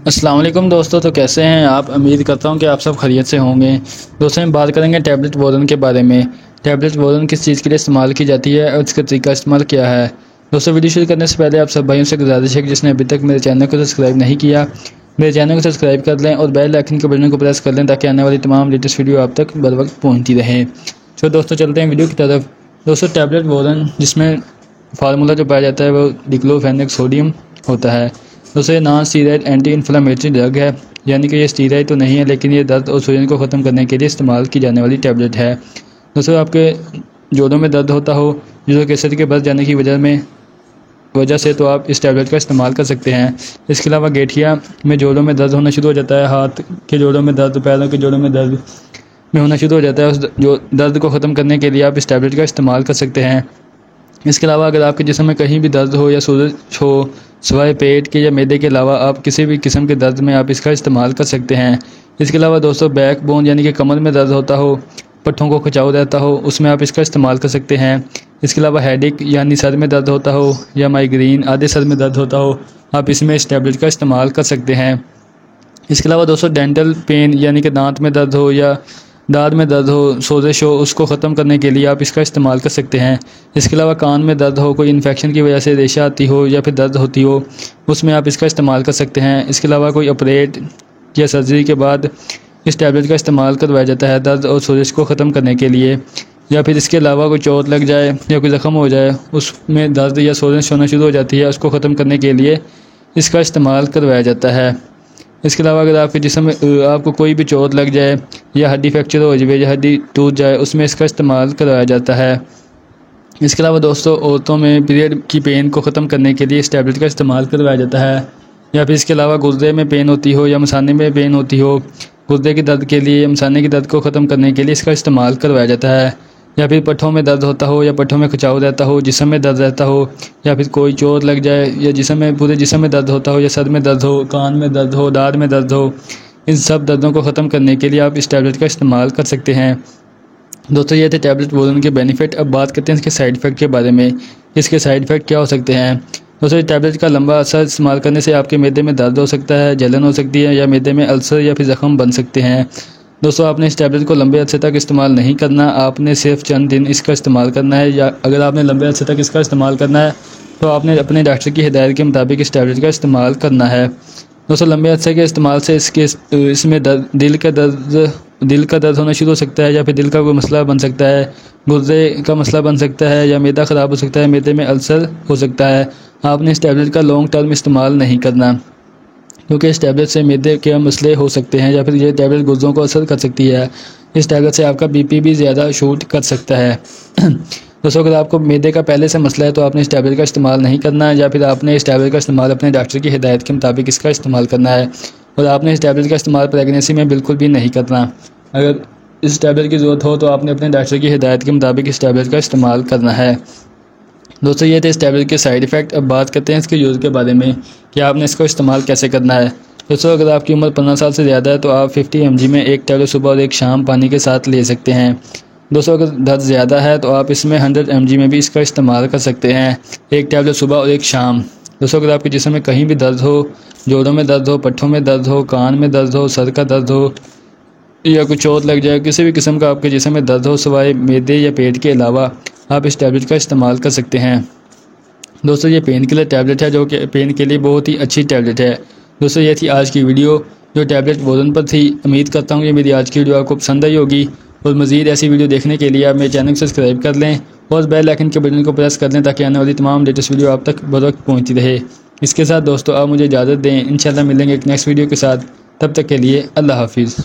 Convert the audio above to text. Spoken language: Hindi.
अस्सलाम वालेकुम दोस्तों। तो कैसे हैं आप? उम्मीद करता हूं कि आप सब खैरियत से होंगे। दोस्तों हम बात करेंगे टैबलेट बोलन के बारे में। टैबलेट बोलन किस चीज़ के लिए इस्तेमाल की जाती है और इसका तरीका इस्तेमाल क्या है। दोस्तों वीडियो शुरू करने से पहले आप सब भाइयों से गुजारिश है कि जिसने अभी तक मेरे चैनल को सब्सक्राइब नहीं किया, मेरे चैनल को सब्सक्राइब कर लें और बेल आइकन के बटन को प्रेस कर लें ताकि आने वाली तमाम लेटेस्ट वीडियो आप तक बर वक्त पहुँचती रहे। तो दोस्तों चलते हैं वीडियो की तरफ। दोस्तों टैबलेट बोलन जिसमें फार्मूला जो पाया जाता है वो डिक्लोफेनेक सोडियम होता है। दोस्तों ये non steroid anti inflammatory drug है, यानी कि ये स्टीरॉयड तो नहीं है लेकिन ये दर्द और सूजन को ख़त्म करने के लिए इस्तेमाल की जाने वाली टैबलेट है। दोस्तों आपके जोड़ों में दर्द होता हो, यूरिक एसिड के बढ़ जाने की वजह से तो आप इस टैबलेट का इस्तेमाल कर सकते हैं। इसके अलावा गठिया में जोड़ों में दर्द होना शुरू हो जाता है, हाथ के जोड़ों में दर्द, पैरों के जोड़ों में दर्द में होना शुरू हो जाता है, उस जो दर्द को ख़त्म करने के लिए आप इस टैबलेट का इस्तेमाल कर सकते हैं। इसके अलावा अगर आपके जिस्म में कहीं भी दर्द हो या सूजश हो, सिवाय पेट के या मैदे के अलावा आप किसी भी किस्म के दर्द में आप इसका इस्तेमाल कर सकते हैं। इसके अलावा दोस्तों बैक बोन यानी कि कमर में दर्द होता हो, पट्ठों को खिंचाव रहता हो, उसमें आप इसका इस्तेमाल कर सकते हैं। इसके अलावा हेडेक यानी सर में दर्द होता हो या माइग्रेन आधे सर में दर्द होता हो, आप इसमें इस टैबलेट का इस्तेमाल कर सकते हैं। इसके अलावा दोस्तों डेंटल पेन यानी कि दांत में दर्द हो या दांत में दर्द हो, सोजिश हो, उसको ख़त्म करने के लिए आप इसका इस्तेमाल कर सकते हैं। इसके अलावा कान में दर्द हो, कोई इन्फेक्शन की वजह से रेशा आती हो या फिर दर्द होती हो, उसमें आप इसका इस्तेमाल कर सकते हैं। इसके अलावा कोई ऑपरेट या सर्जरी के बाद इस टैबलेट का इस्तेमाल करवाया जाता है दर्द और सोजिश को ख़त्म करने के लिए। या फिर इसके अलावा कोई चोट लग जाए या कोई ज़ख्म हो जाए, उसमें दर्द या सोजिश होना शुरू हो जाती है, उसको ख़त्म करने के लिए इसका इस्तेमाल करवाया जाता है। इसके अलावा अगर आपके जिस्म में आपको कोई भी चोट लग जाए या हड्डी फ्रैक्चर हो जाए या हड्डी टूट जाए, उसमें इसका इस्तेमाल करवाया जाता है। इसके अलावा दोस्तों औरतों में पीरियड की पेन को ख़त्म करने के लिए इस टैबलेट का इस्तेमाल करवाया जाता है। या फिर इसके अलावा गुर्दे में पेन होती हो या मसाने में पेन होती हो, गुर्दे के दर्द के लिए या मसाने के दर्द को ख़त्म करने के लिए इसका इस्तेमाल करवाया जाता है। या फिर पट्ठों में दर्द होता हो या पट्ठों में खिंचाव रहता हो, जिस्म में दर्द रहता हो, या फिर कोई चोट लग जाए या जिस्म में पूरे जिस्म में दर्द होता हो या सर में दर्द हो, कान में दर्द हो, दाढ़ में दर्द हो, इन सब दर्दों को ख़त्म करने के लिए आप इस टैबलेट का इस्तेमाल कर सकते हैं। दोस्तों ये थे टैबलेट बोलन के बेनिफिट। अब बात करते हैं इसके साइड इफ़ेक्ट के बारे में। इसके साइड इफ़ेक्ट क्या हो सकते हैं। दोस्तों इस टैबलेट का लंबा असर इस्तेमाल करने से आपके मैदे में दर्द हो सकता है, जलन हो सकती है या मैदे में अल्सर या फिर ज़ख्म बन सकते हैं। दोस्तों आपने इस टैबलेट को लंबे अरसे तक इस्तेमाल नहीं करना, आपने सिर्फ चंद दिन इसका इस्तेमाल करना है। या अगर आपने लंबे अरसे तक इसका इस्तेमाल करना है तो आपने अपने डॉक्टर की हिदायत के मुताबिक इस टैबलेट का इस्तेमाल करना है। दोस्तों लंबे अरसे के इस्तेमाल से इसमें दिल का दर्द होना शुरू हो सकता है, या फिर दिल का कोई मसला बन सकता है, गुर्दे का मसला बन सकता है, या मैदा ख़राब हो सकता है, मैदे में अल्सर हो सकता है। आपने इस टैबलेट का लॉन्ग टर्म इस्तेमाल नहीं करना, क्योंकि इस टैबलेट से मैदे के मसले हो सकते हैं या फिर ये टैबलेट गुर्दों को असर कर सकती है। इस टैबलेट से आपका बीपी भी ज़्यादा शूट कर सकता है। दोस्तों अगर आपको मैदे का पहले से मसला है तो आपने इस टैबलेट का इस्तेमाल नहीं करना है, या फिर आपने इस टैबलेट का इस्तेमाल अपने डॉक्टर की हिदायत के मुताबिक इसका इस्तेमाल करना है। और आपने इस टैबलेट का इस्तेमाल प्रेगनेंसी में बिल्कुल भी नहीं करना। अगर इस टैबलेट की ज़रूरत हो तो आपने अपने डॉक्टर की हिदायत के मुताबिक इस टैबलेट का इस्तेमाल करना है। दोस्तों ये थे इस टैबलेट के साइड इफ़ेक्ट। अब बात करते हैं इसके यूज़ के बारे में कि आपने इसको इस्तेमाल कैसे करना है। दोस्तों अगर आपकी उम्र 15 साल से ज़्यादा है तो आप 50 mg में एक टैबलेट सुबह और एक शाम पानी के साथ ले सकते हैं। दोस्तों अगर दर्द ज़्यादा है तो आप इसमें 100 mg में भी इसका इस्तेमाल कर सकते हैं, एक टैबलेट सुबह और एक शाम। दोस्तों अगर आपके जिस्म में कहीं भी दर्द हो, जोड़ों में दर्द हो, पट्ठों में दर्द हो, कान में दर्द हो, सर का दर्द हो, या कोई चोट लग जाए, किसी भी किस्म का आपके जिस्म में दर्द हो, सिवाय मैदे या पेट के अलावा आप इस टैबलेट का इस्तेमाल कर सकते हैं। दोस्तों ये पेन किलर टैबलेट है जो कि पेन के लिए बहुत ही अच्छी टैबलेट है। दोस्तों ये थी आज की वीडियो जो टैबलेट बोलन पर थी। उम्मीद करता हूँ कि मेरी आज की वीडियो आपको पसंद आई होगी, और मज़ीद ऐसी वीडियो देखने के लिए आप मेरे चैनल को सब्सक्राइब कर लें और बेल आइकन के बटन को प्रेस कर लें ताकि आने वाली तमाम लेटेस्ट वीडियो आप तक बर वक्त पहुँचती रहे। इसके साथ दोस्तों आप मुझे इजाज़त दें, इंशाल्लाह मिलेंगे एक नेक्स्ट वीडियो के साथ। तब तक के लिए अल्लाह हाफिज़।